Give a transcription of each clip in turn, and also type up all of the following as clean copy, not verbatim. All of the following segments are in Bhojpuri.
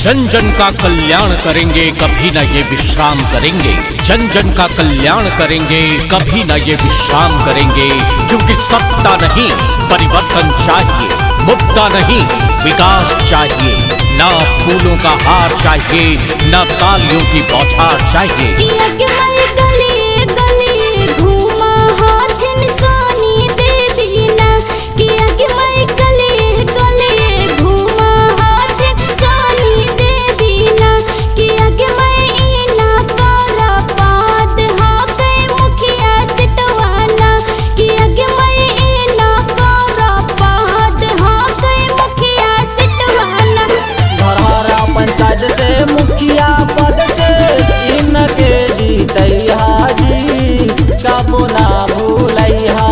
जन जन का कल्याण करेंगे, कभी ना ये विश्राम करेंगे। जन जन का कल्याण करेंगे, कभी ना ये विश्राम करेंगे। क्योंकि सत्ता नहीं परिवर्तन चाहिए, मुद्दा नहीं विकास चाहिए। ना फूलों का हार चाहिए, ना तालियों की बौछार चाहिए। कबो ना भूलैया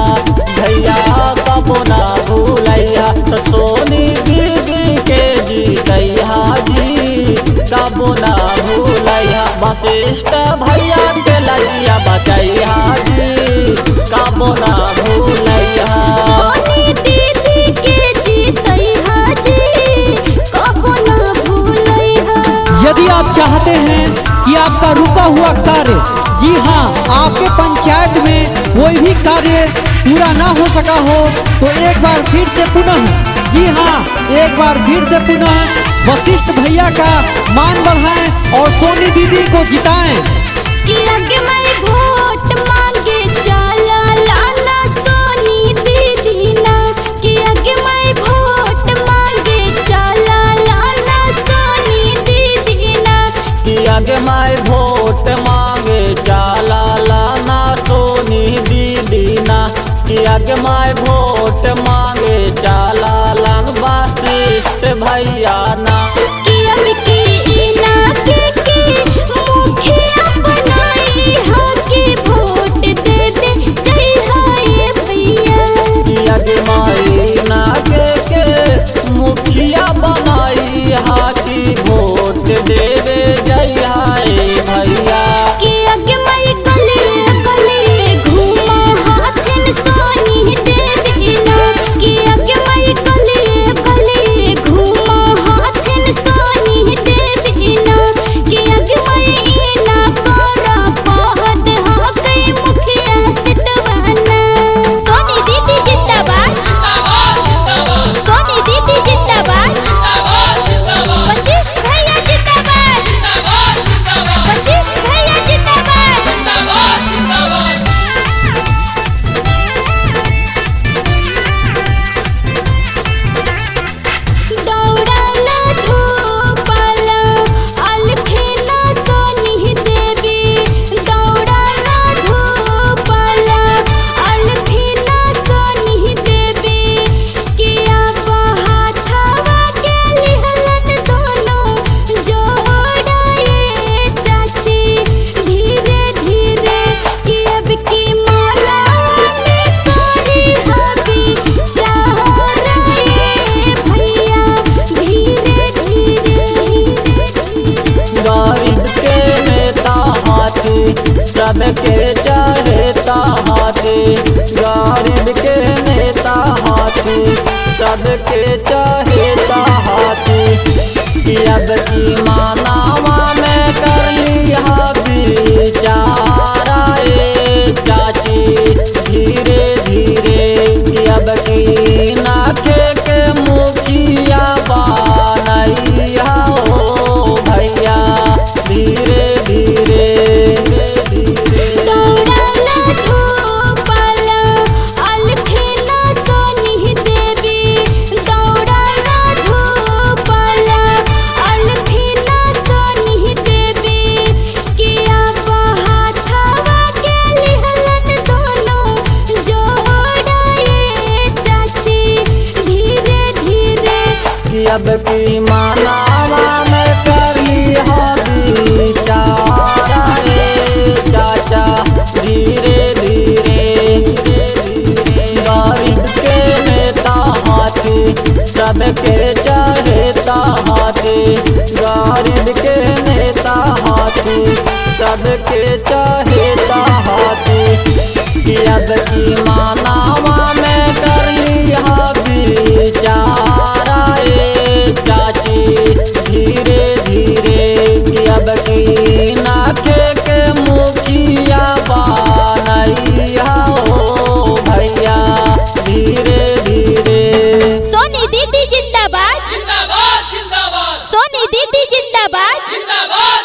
भैया, कबो ना भूलैया। तो सोनी दीदी के जीतैया जी, कबो ना भूलैया। वशिष्ठ भैया के लगिया बचैया जी, कबो ना भूलैया। सोनी दीदी के जीतैया जी, कबो ना भूलैया। यदि आप चाहते हैं कि आपका रुका हुआ कार्य, जी हाँ, आपके पंचायत में कोई भी कार्य पूरा ना हो सका हो, तो एक बार फिर से पुनः, जी हाँ, एक बार फिर से पुनः वशिष्ठ भैया का मान बढ़ाएं और सोनी दीदी को जिताएं। वोट मांगे चला लाना सोनी दीदी ना, कि आगे मैं वोट मांगे चला लाना सोनी दीदी ना, कि आगे मैं वोट मांगे चला लाना सोनी दीदी ना, कि आगे मैं वोट मांगे चला लान वशिष्ठ भैया ना। कि अब की ना के मुखिया बनाई हो, कि वोट दे दे जय हाय भैया। कि आगे मैं ना के मुखिया बनाई हा, कि वोट देवे जय हाय भैया। कि आगे मैं गली गली घूमा हाथिन सोनी दीदी ना, कि आगे मैं गली गली घूमा हाथिन सोनी दीदी ना, कि आगे मैं ना करा पहद हा कई मुखिया सिटवाना। सोनी दीदी जिंदाबाद, सोनी दीदी जिंदाबाद, वशिष्ठ भैया जिंदाबाद, वशिष्ठ भैया जिंदाबाद। दौड़ाला धूपाला अलखेना सोनी देवी, दौड़ाला धूपाला अलखेना सोनी देवी, कि अब हाथवा के लिहलन दोनों जोड़ाए चाची धीरे धीरे, कि अब की माला में करी हबी चाराए भैया धीरे धीरे। गरीब के नेता हाथी सबके चाहेता हाथी, गरीब के नेता हाथी सबके चाहेता हाथी। कि अब की मानावा में कर लिया बिचारा ए चाची धीरे धीरे, कि अब की नाखे के मुखिया बनैया हो भैया धीरे धीरे। दौड़ाला धूपाला अलखेना सोनी देवी, दौड़ाला धूपाला अलखेना सोनी देवी, कि अब हाथवा के लिहलन दोनों जोड़ाए चाची धीरे धीरे। कि अब की मानावा में करी हबी चारा रे चाचा धीरे धीरे। गरीब के नेता हाथी सबके चाहेता हाथी, गरीब के नेता हाथी सबके चाहेता हाथी। कि अब की मानावा में कर लिया बिचारा ए चाची धीरे धीरे। जिंदाबाद